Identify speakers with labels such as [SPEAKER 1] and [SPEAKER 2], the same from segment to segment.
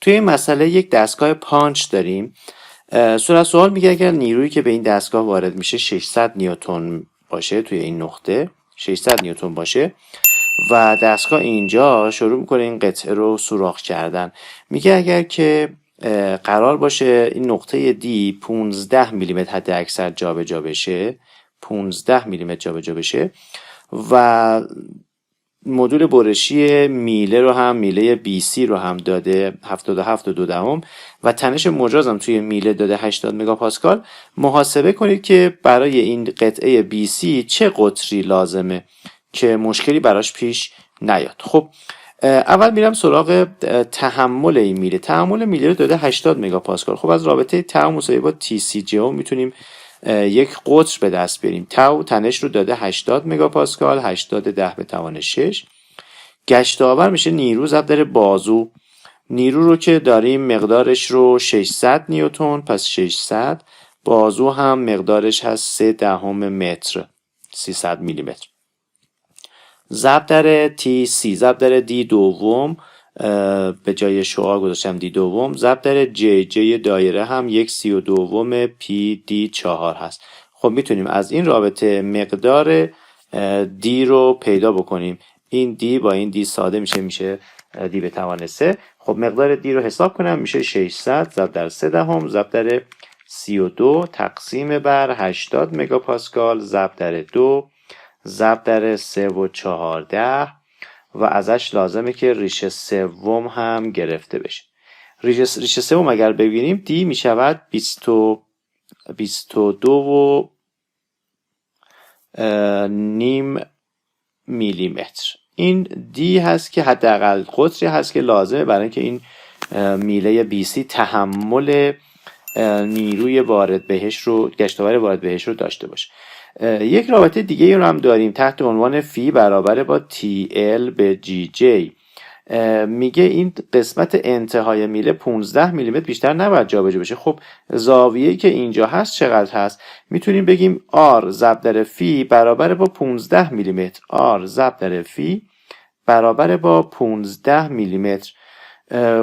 [SPEAKER 1] توی این مسئله یک دستگاه پانچ داریم. صورت سوال میگه اگر نیرویی که به این دستگاه وارد میشه 600 نیوتن باشه، توی این نقطه 600 نیوتن باشه و دستگاه اینجا شروع میکنه این قطعه رو سوراخ کردن. میگه اگر که قرار باشه این نقطه دی 15 میلیمتر حد اکثر جابجا بشه، 15 میلیمتر جابجا بشه و مدول برشی میله رو هم، میله بی سی رو هم داده 77.2 و تنش مجاز هم توی میله داده 80 مگاپاسکال. محاسبه کنید که برای این قطعه بی سی چه قطری لازمه که مشکلی براش پیش نیاد. خب اول میرم سراغ تحمل این میله. تحمل میله رو داده 80 مگاپاسکال. خب از رابطه تau مساوی با تی سی جی او میتونیم یک قطر به دست بیاریم. تau تنش رو داده 80 مگاپاسکال، 80 10 به توان 6. گشت آور میشه نیرو ضرب در بازو. نیرو رو که داریم مقدارش رو 600 نیوتن، پس 600. بازو هم مقدارش هست 3/10 متر، 300 میلیمتر. ضرب در تی سی، ضرب در دی دوم، به جای شعاع گذاشتم دی دوم، ضرب در جی، جی دایره هم 1/32 پی دی 4 هست. خب میتونیم از این رابطه مقدار دی رو پیدا بکنیم. این دی با این دی ساده میشه دی به توان 3. خب مقدار دی رو حساب کنم، میشه 600 ضرب در 3/10 ضرب در 32 تقسیم بر 80 مگاپاسکال ضرب در 2 ضرب در 3/14 و ازش لازمه که ریشه سوم هم گرفته بشه. ریشه سوم اگر ببینیم دی میشود 22 نیم میلیمتر. این دی هست که حداقل قطری هست که لازمه برای اینکه این میله بی سی تحمل نیروی وارد بهش رو، گشتاور وارد بهش رو داشته باشه. یک رابطه دیگه رو هم داریم تحت عنوان فی برابر با تی ال به جی جی. میگه این قسمت انتهای میله 15 میلیمتر بیشتر نباید جابجا بشه. خب زاویه‌ای که اینجا هست چقدر هست؟ میتونیم بگیم آر ضرب در فی برابر با 15 میلیمتر. آر ضرب در فی برابر با 15 میلیمتر.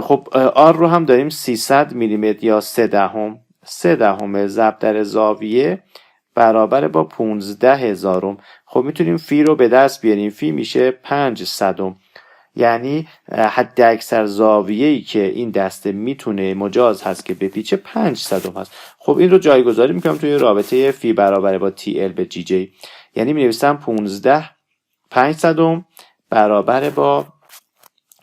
[SPEAKER 1] خب آر رو هم داریم 300 میلیمتر یا 3/10 ضرب در زاویه برابر با 15,000. خب میتونیم فی رو به دست بیاریم. فی میشه 500. یعنی حد اکثر زاویه‌ای که این دسته میتونه مجاز هست که بپیچه 500 هست. خب این رو جایگذاری میکنم توی رابطه فی برابر با تی ال به جی جی. یعنی مینویسم 500 برابر با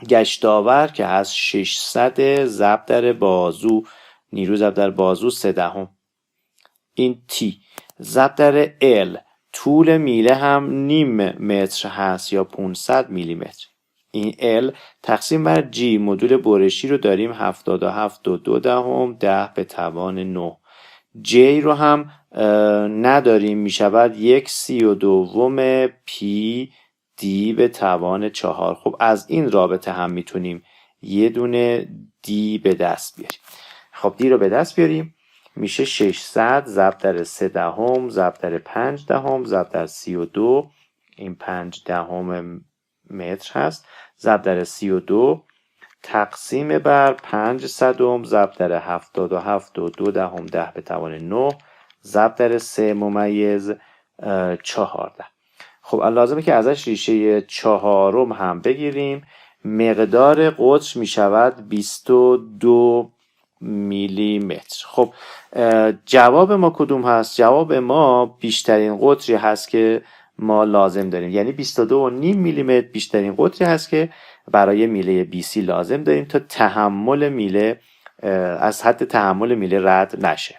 [SPEAKER 1] گشتاور که هست 600 ضرب در بازو، نیرو ضرب در بازو 3/10. این تی ضرب در ال، طول میله هم نیم متر هست یا 500 میلیمتر. این ال تقسیم بر جی، مدول برشی رو داریم 77.2 10 به توان 9. جی رو هم نداریم، میشود 1/32 پی دی به توان 4. خب از این رابطه هم میتونیم یه دونه دی به دست بیاریم. خب دی رو به دست بیاریم، میشه 600 ضرب در 3/10 ضرب در 5/10 ضرب در 32. این 5/10 متر هست. ضرب در 32 تقسیم بر 500 ضرب در 77.2 10 به توان 9 ضرب در 3/14. خب لازمه که ازش ریشه 4 هم بگیریم. مقدار قطر میشود 22 میلیمتر. خب جواب ما کدوم هست؟ جواب ما بیشترین قطری هست که ما لازم داریم، یعنی 22.5 میلیمتر بیشترین قطری هست که برای میله بی سی لازم داریم تا تحمل میله از حد تحمل میله رد نشه.